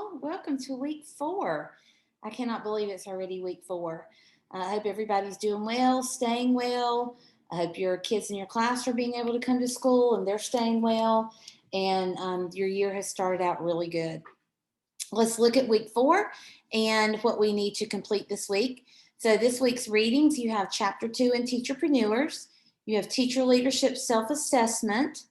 all. Welcome to week 4. I cannot believe it's already week 4. I hope everybody's doing well, staying well. I hope your kids in your class are being able to come to school and they're staying well. And your year has started out really good. Let's look at week 4 and what we need to complete this week. So, this week's readings you have chapter 2 in Teacherpreneurs, you have teacher leadership self assessment.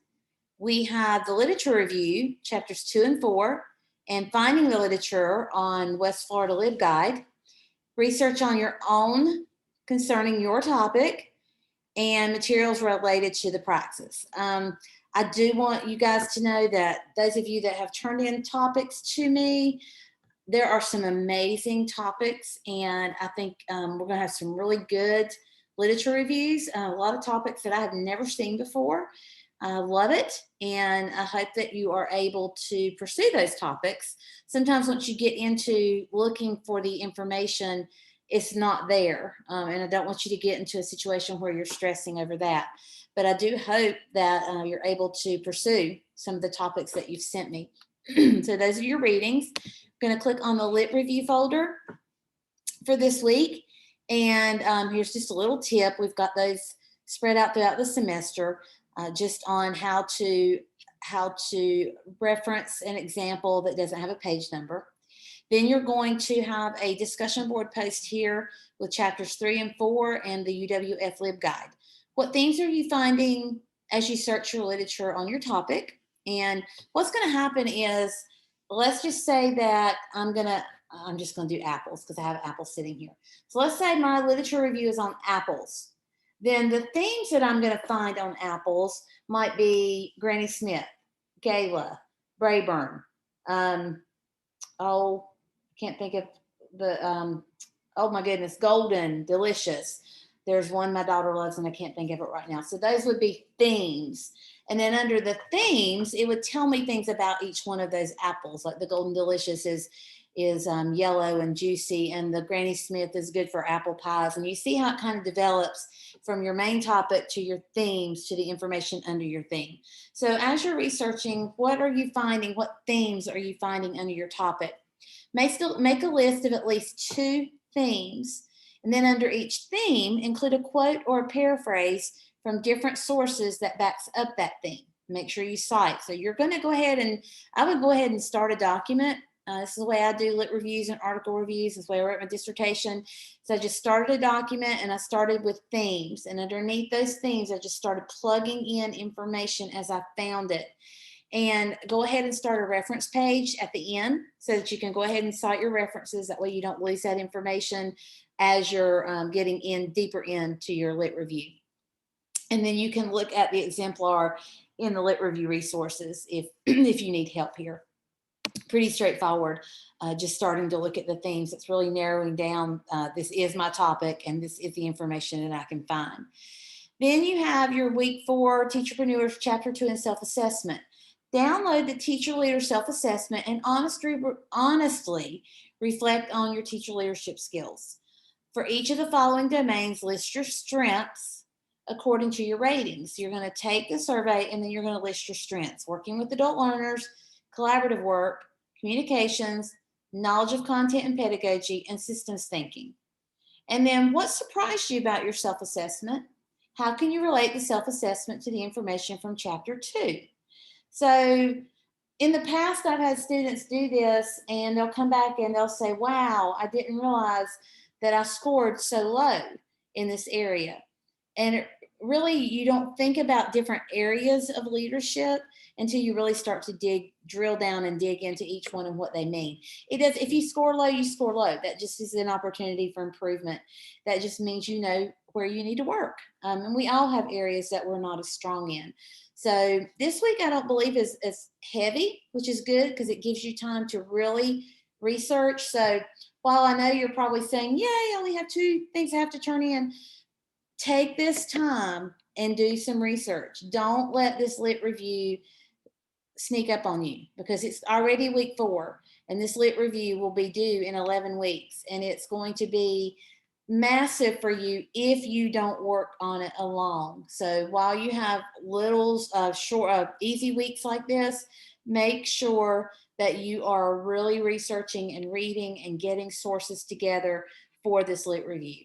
We have the literature review, chapters 2 and 4, and finding the literature on West Florida LibGuide, research on your own concerning your topic, and materials related to the praxis. I do want you guys to know that those of you that have turned in topics to me, there are some amazing topics, and I think we're going to have some really good literature reviews, a lot of topics that I have never seen before. I love it, and I hope that you are able to pursue those topics. Sometimes once you get into looking for the information, it's not there, and I don't want you to get into a situation where you're stressing over that. But I do hope that you're able to pursue some of the topics that you've sent me. So those are your readings. I'm going to click on the Lit Review folder for this week, and here's just a little tip. We've got those spread out throughout the semester. Just on how to reference an example that doesn't have a page number. Then you're going to have a discussion board post here with chapters 3 and 4 and the UWF LibGuide. What themes are you finding as you search your literature on your topic? And what's going to happen is, let's just say that I'm just going to do apples because I have apples sitting here. So let's say my literature review is on apples. Then the themes that I'm going to find on apples might be Granny Smith, Gala, Brayburn. Can't think of the, oh my goodness, Golden, Delicious. There's one my daughter loves and I can't think of it right now. So those would be themes. And then under the themes, it would tell me things about each one of those apples. Like the Golden Delicious is yellow and juicy, and the Granny Smith is good for apple pies. And you see how it kind of develops from your main topic to your themes to the information under your theme. So as you're researching, what are you finding? What themes are you finding under your topic? Make a list of at least 2 themes, and then under each theme, include a quote or a paraphrase from different sources that backs up that theme. Make sure you cite. So you're going to go ahead and, I would go ahead and start a document. This is the way I do lit reviews and article reviews. This is the way I wrote my dissertation. So I just started a document and I started with themes. And underneath those themes, I just started plugging in information as I found it. And go ahead and start a reference page at the end so that you can go ahead and cite your references. That way you don't lose that information as you're getting in deeper into your lit review. And then you can look at the exemplar in the lit review resources if you need help here. Pretty straightforward, just starting to look at the themes. It's really narrowing down, this is my topic and this is the information that I can find. Then you have your week 4 Teacherpreneurs chapter 2 and self-assessment. Download the teacher leader self-assessment and honestly reflect on your teacher leadership skills. For each of the following domains, list your strengths according to your ratings. You're going to take the survey and then you're going to list your strengths. Working with adult learners, collaborative work, communications, knowledge of content and pedagogy, and systems thinking. And then what surprised you about your self-assessment? How can you relate the self-assessment to the information from chapter 2? So in the past, I've had students do this and they'll come back and they'll say, wow, I didn't realize that I scored so low in this area. And really, you don't think about different areas of leadership until you really start to drill down and dig into each one and what they mean. It does. If you score low, you score low. That just is an opportunity for improvement. That just means you know where you need to work. And we all have areas that we're not as strong in. So this week, I don't believe is as heavy, which is good because it gives you time to really research. So while I know you're probably saying, yay, I only have 2 things I have to turn in, take this time and do some research. Don't let this lit review sneak up on you because it's already week 4 and this lit review will be due in 11 weeks and it's going to be massive for you if you don't work on it alone. So while you have little short easy weeks like this, make sure that you are really researching and reading and getting sources together for this lit review.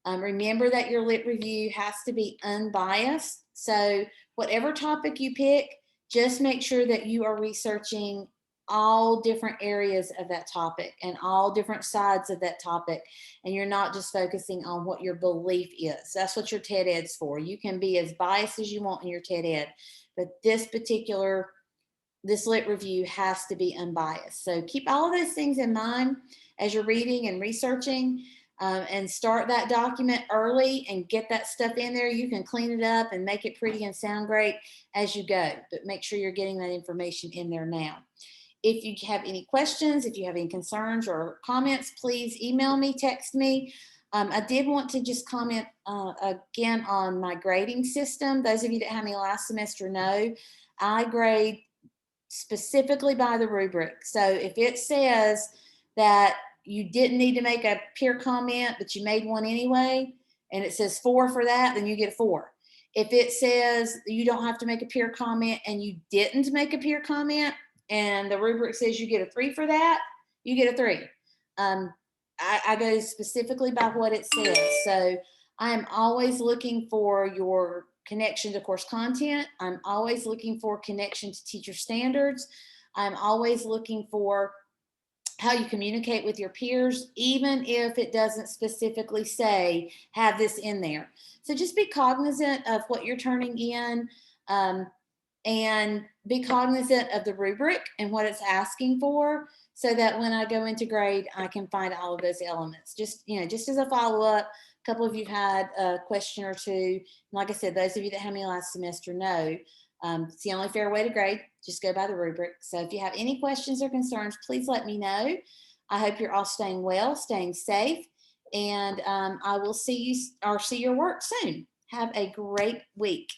Remember that your lit review has to be unbiased. So whatever topic you pick, just make sure that you are researching all different areas of that topic and all different sides of that topic. And you're not just focusing on what your belief is. That's what your TED Ed's for. You can be as biased as you want in your TED Ed, but this lit review has to be unbiased. So keep all of those things in mind as you're reading and researching, and start that document early and get that stuff in there. You can clean it up and make it pretty and sound great as you go, but make sure you're getting that information in there now. If you have any questions, if you have any concerns or comments, please email me, text me. I did want to just comment again on my grading system. Those of you that had me last semester know I grade specifically by the rubric. So if it says that you didn't need to make a peer comment, but you made one anyway, and it says 4 for that, then you get a 4. If it says you don't have to make a peer comment and you didn't make a peer comment, and the rubric says you get a 3 for that, you get a 3. I go specifically by what it says. So I am always looking for your connection to course content. I'm always looking for connection to teacher standards. I'm always looking for how you communicate with your peers, even if it doesn't specifically say have this in there. So just be cognizant of what you're turning in, and be cognizant of the rubric and what it's asking for, so that when I go into grade, I can find all of those elements. Just as a follow-up, a couple of you had a question or two. Like I said, those of you that had me last semester know it's the only fair way to grade. Just go by the rubric. So if you have any questions or concerns, please let me know. I hope you're all staying well, staying safe, and I will see your work soon. Have a great week.